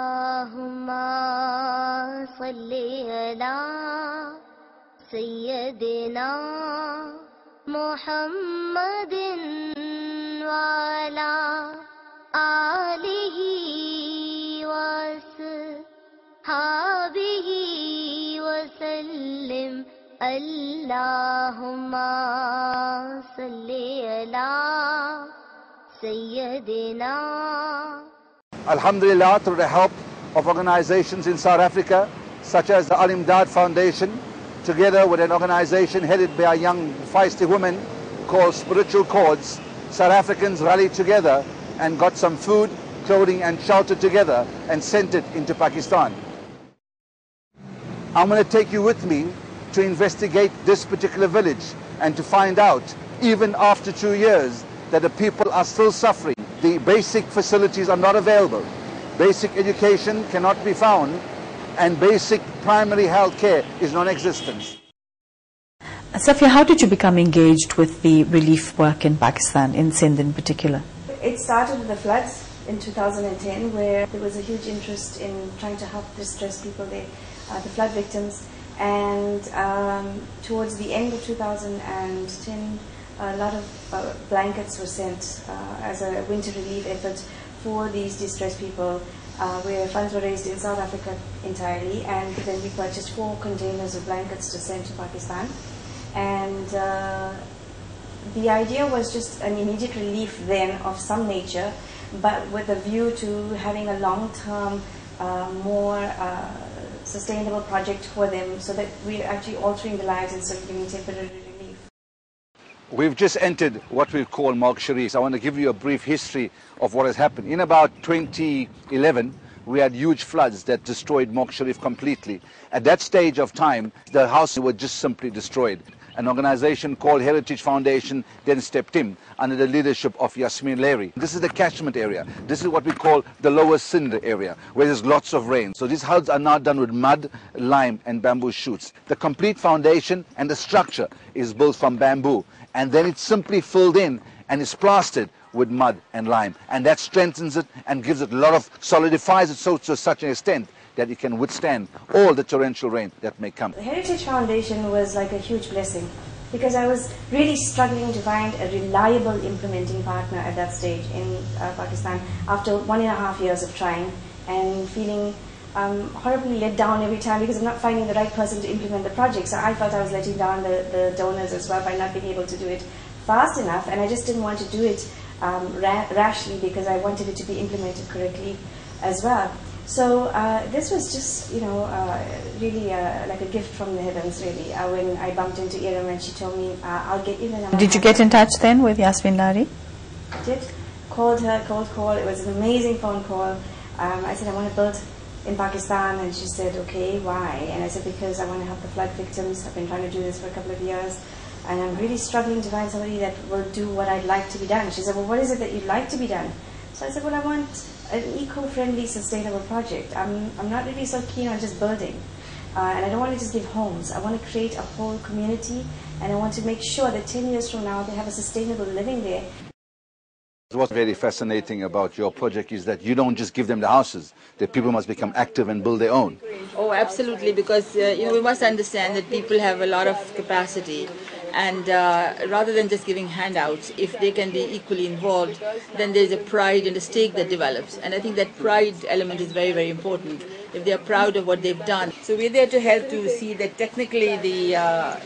Allahumma salli ala Sayyidina Muhammadin wa ala alihi wa sahbihi wa sallim. Allahumma salli ala Sayyidina. Alhamdulillah, through the help of organizations in South Africa, such as the Al-Imdad Foundation, together with an organization headed by a young feisty woman called Spiritual Chords, South Africans rallied together and got some food, clothing and shelter together and sent it into Pakistan. I'm going to take you with me to investigate this particular village and to find out, even after 2 years, that the people are still suffering. The basic facilities are not available. Basic education cannot be found, and basic primary health care is non-existent. Safeeyah, how did you become engaged with the relief work in Pakistan, in Sindh in particular? It started with the floods in 2010, where there was a huge interest in trying to help distressed people there, the flood victims. And towards the end of 2010, a lot of blankets were sent as a winter relief effort for these distressed people, where funds were raised in South Africa entirely, and then we purchased 4 containers of blankets to send to Pakistan. And the idea was just an immediate relief then of some nature, but with a view to having a long-term, more sustainable project for them, so that we're actually altering the lives instead of giving temporary relief. We've just entered what we call Mulk Sharif. I want to give you a brief history of what has happened. In about 2011, we had huge floods that destroyed Mulk Sharif completely. At that stage of time, the houses were just simply destroyed. An organization called Heritage Foundation then stepped in under the leadership of Yasmin Lari. This is the catchment area. This is what we call the lower Sindh area, where there's lots of rain. So these houses are now done with mud, lime and bamboo shoots. The complete foundation and the structure is built from bamboo, and then it's simply filled in and is plastered with mud and lime. And that strengthens it and gives it a lot of, solidifies it so to such an extent that it can withstand all the torrential rain that may come. The Heritage Foundation was like a huge blessing, because I was really struggling to find a reliable implementing partner at that stage in Pakistan after 1.5 years of trying and feeling horribly let down every time because I'm not finding the right person to implement the project. So I felt I was letting down the donors as well by not being able to do it fast enough, and I just didn't want to do it rashly, because I wanted it to be implemented correctly as well. So this was just, really like a gift from the heavens, really. When I bumped into Iram and she told me, I'll get you the number. Did you get in touch then with Yasmin Lari? I did. Called her, cold call. It was an amazing phone call. I said, I want to build in Pakistan, and she said, okay, why? And I said, because I want to help the flood victims. I've been trying to do this for a couple of years, and I'm really struggling to find somebody that will do what I'd like to be done. She said, well, what is it that you'd like to be done? So I said, well, I want an eco-friendly, sustainable project. I'm not really so keen on just building, and I don't want to just give homes. I want to create a whole community, and I want to make sure that 10 years from now they have a sustainable living there. What's very fascinating about your project is that you don't just give them the houses, that people must become active and build their own. Oh, absolutely, because we must understand that people have a lot of capacity, and rather than just giving handouts, if they can be equally involved, then there's a pride and a stake that develops, and I think that pride element is very, very important. If they are proud of what they've done. So we're there to help to see that technically the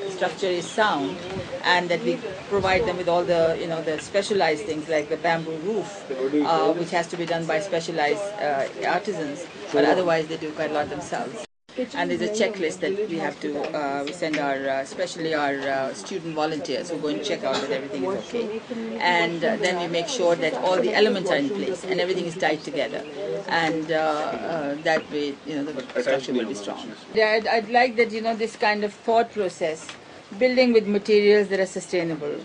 structure is sound, and that we provide them with all the, the specialized things like the bamboo roof, which has to be done by specialized artisans, but otherwise they do quite a lot themselves. And there's a checklist that we have to we send our, especially our student volunteers who go and check out that everything is okay. And then we make sure that all the elements are in place and everything is tied together. And that way, the structure will be strong. Yeah, I'd like that, this kind of thought process, building with materials that are sustainable,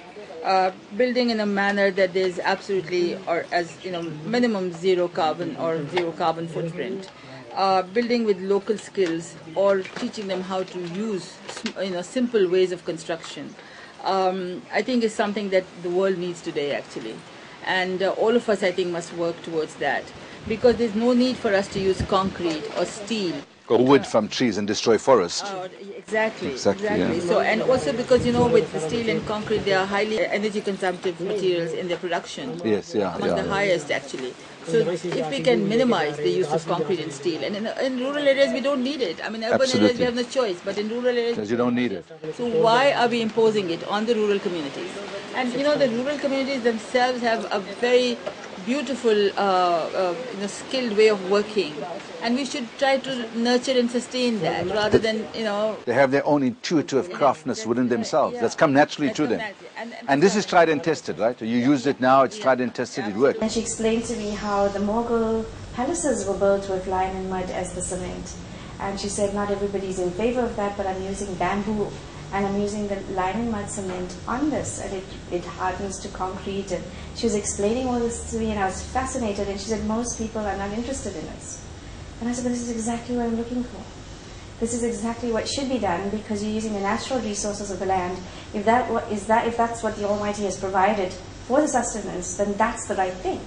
building in a manner that there's absolutely, or as minimum zero carbon or zero carbon footprint. Building with local skills, or teaching them how to use simple ways of construction, I think is something that the world needs today actually. And all of us, I think, must work towards that, because there's no need for us to use concrete or steel or wood from trees and destroy forests. Exactly. Yeah. So, and also because, with the steel and concrete, they are highly energy consumptive materials in their production. Yes, yeah. Among the highest, actually. So if we can minimize the use of concrete and steel, and in rural areas we don't need it. I mean, urban areas we have no choice, but in rural areas because you don't need it. So why are we imposing it on the rural communities? And the rural communities themselves have a very beautiful, skilled way of working, and we should try to nurture and sustain that rather than, They have their own intuitive craftness within themselves. That's come naturally to them. And this is tried and tested, right? You used it now, it's tried and tested, it works. And she explained to me how the Mughal palaces were built with lime and mud as the cement. And she said, not everybody's in favor of that, but I'm using bamboo and I'm using the lime and mud cement on this, and it hardens to concrete. And she was explaining all this to me, and I was fascinated. And she said, most people are not interested in this. And I said, but this is exactly what I'm looking for. This is exactly what should be done, because you're using the natural resources of the land. If that's what the Almighty has provided for the sustenance, then that's the right thing.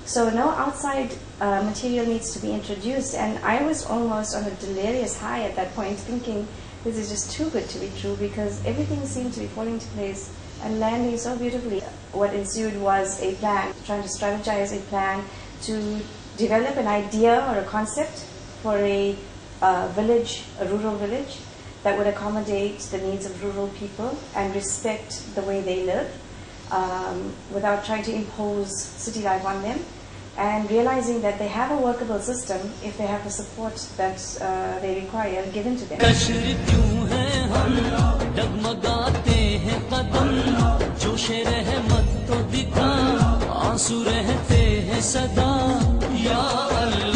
So no outside material needs to be introduced. And I was almost on a delirious high at that point, thinking this is just too good to be true, because everything seemed to be falling into place and landing so beautifully. What ensued was a plan, trying to strategize a plan to develop an idea or a concept for a rural village that would accommodate the needs of rural people and respect the way they live, without trying to impose city life on them, and realizing that they have a workable system if they have the support that they require given to them. आंसू रहते हैं सदा या अल्लाह